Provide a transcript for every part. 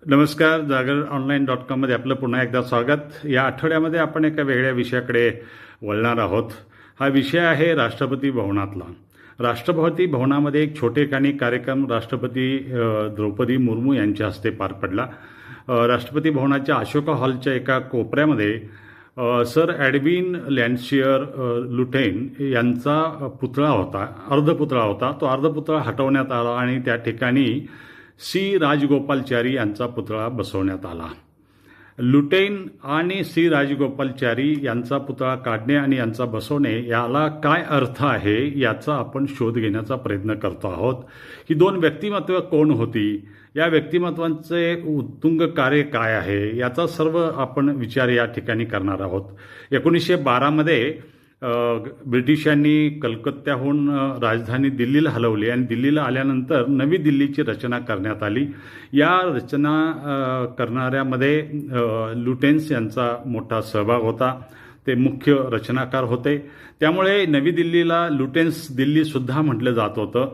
नमस्कार. जागर.online.com मध्ये आपलं पुन्हा एकदा स्वागत. या आठवड्यामध्ये आपण एका वेगळ्या विषयाकडे वळणार आहोत. हा विषय आहे राष्ट्रपती भवनातला. राष्ट्रपती भवनामध्ये एक छोटेखानी कार्यक्रम राष्ट्रपती द्रौपदी मुर्मू यांच्या हस्ते पार पडला. राष्ट्रपती भवनाच्या अशोका हॉलच्या एका कोपऱ्यामध्ये सर एडविन लँडशियर लुटेन यांचा पुतळा होता, अर्धपुतळा होता. तो अर्धपुतळा हटवण्यात आला आणि त्या ठिकाणी सी राजगोपालचारी यांचा पुतळा बसवण्यात आला. लुटेन आणि सी राजगोपालचारी यांचा पुतळा काढणे आणि यांचा बसवणे याला काय अर्थ आहे याचा आपण शोध घेण्याचा प्रयत्न करतो आहोत. ही दोन व्यक्तिमत्व कोण होती, या व्यक्तिमत्वांचे उत्तुंग कार्य काय आहे याचा सर्व आपण विचार या ठिकाणी करणार आहोत. 1912मध्ये ब्रिटिशांनी कलकत्त्याहून राजधानी दिल्लीला हलवली आणि दिल्लीला आल्यानंतर नवी दिल्लीची रचना करण्यात आली. या रचना करणाऱ्यामध्ये लुटेन्स यांचा मोठा सहभाग होता. ते मुख्य रचनाकार होते. त्यामुळे नवी दिल्लीला लुटेन्स दिल्लीसुद्धा म्हटलं जात होतं.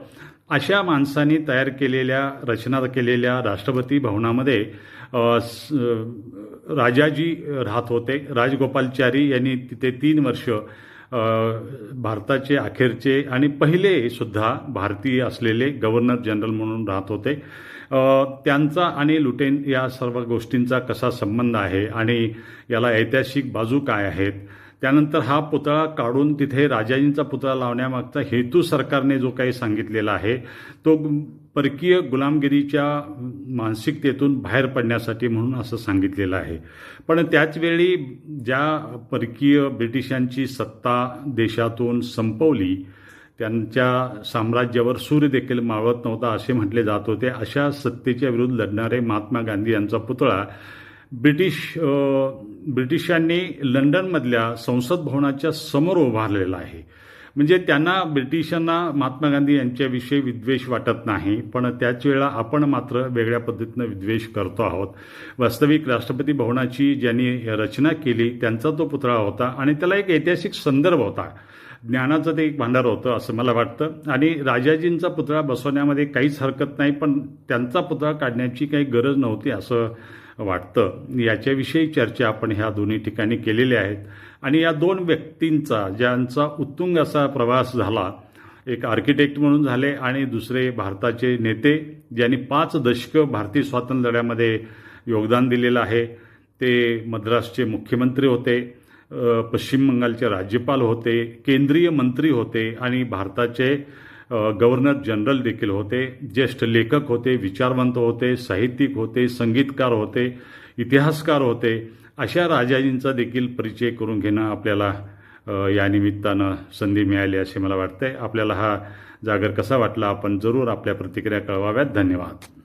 अशा माणसांनी तयार केलेल्या रचना केलेल्या राष्ट्रपती भवनामध्ये राजाजी राहत होते. राजगोपालचारी यांनी तिथे 3 वर्ष भारताचे अखेरचे आणि पहिले सुद्धा भारतीय असलेले गव्हर्नर जनरल म्हणून राहत होते. त्यांचा आणि लुटेन या सर्व गोष्टींचा कसा संबंध आहे आणि याला ऐतिहासिक बाजू काय आहेत. त्यानंतर हा पुतळा काढून तिथे राजाजींचा पुतळा लावण्यामागचा हेतू सरकारने जो काही सांगितलेला आहे तो परकीय गुलामगिरीच्या मानसिकतेतून बाहेर पडण्यासाठी म्हणून असं सांगितलेलं आहे. पण त्याचवेळी ज्या परकीय ब्रिटिशांची सत्ता देशातून संपवली, त्यांच्या साम्राज्यावर सूर्य देखील मावळत नव्हता असे म्हटले जात होते, अशा सत्तेच्या विरुद्ध लढणारे महात्मा गांधी यांचा पुतळा ब्रिटिशांनी लंडनमधल्या संसद भवनाच्या समोर उभारलेला आहे. म्हणजे त्यांना ब्रिटिशांना महात्मा गांधी यांच्याविषयी विद्वेष वाटत नाही, पण त्याच वेळेला आपण मात्र वेगळ्या पद्धतीनं विद्वेष करतो आहोत. वास्तविक राष्ट्रपती भवनाची ज्यांनी रचना केली त्यांचा तो पुतळा होता आणि त्याला एक ऐतिहासिक संदर्भ होता. ज्ञानाचं ते एक भांडार होतं असं मला वाटतं. आणि राजाजींचा पुतळा बसवण्यामध्ये काहीच हरकत नाही, पण त्यांचा पुतळा काढण्याची काही गरज नव्हती असं वाटतं. याच्याविषयी चर्चा आपण ह्या दोन्ही ठिकाणी केलेल्या आहेत. आणि या दोन व्यक्तींचा ज्यांचा उत्तुंग असा प्रवास झाला, एक आर्किटेक्ट म्हणून झाले आणि दुसरे भारताचे नेते ज्यांनी 5 दशकं भारतीय स्वातंत्र्य लढ्यामध्ये योगदान दिलेलं आहे. ते मद्रासचे मुख्यमंत्री होते, पश्चिम बंगालचे राज्यपाल होते, केंद्रीय मंत्री होते आणि भारताचे गव्हर्नर जनरल देखील होते. ज्येष्ठ लेखक होते, विचारवंत होते, साहित्यिक होते, संगीतकार होते, इतिहासकार होते. अशा राजाजींचा देखील परिचय करून घेणं आपल्याला या निमित्तानं संधी मिळाली असे मला वाटतंय. आपल्याला हा जागर कसा वाटला आपण जरूर आपल्या प्रतिक्रिया कळवाव्यात. धन्यवाद.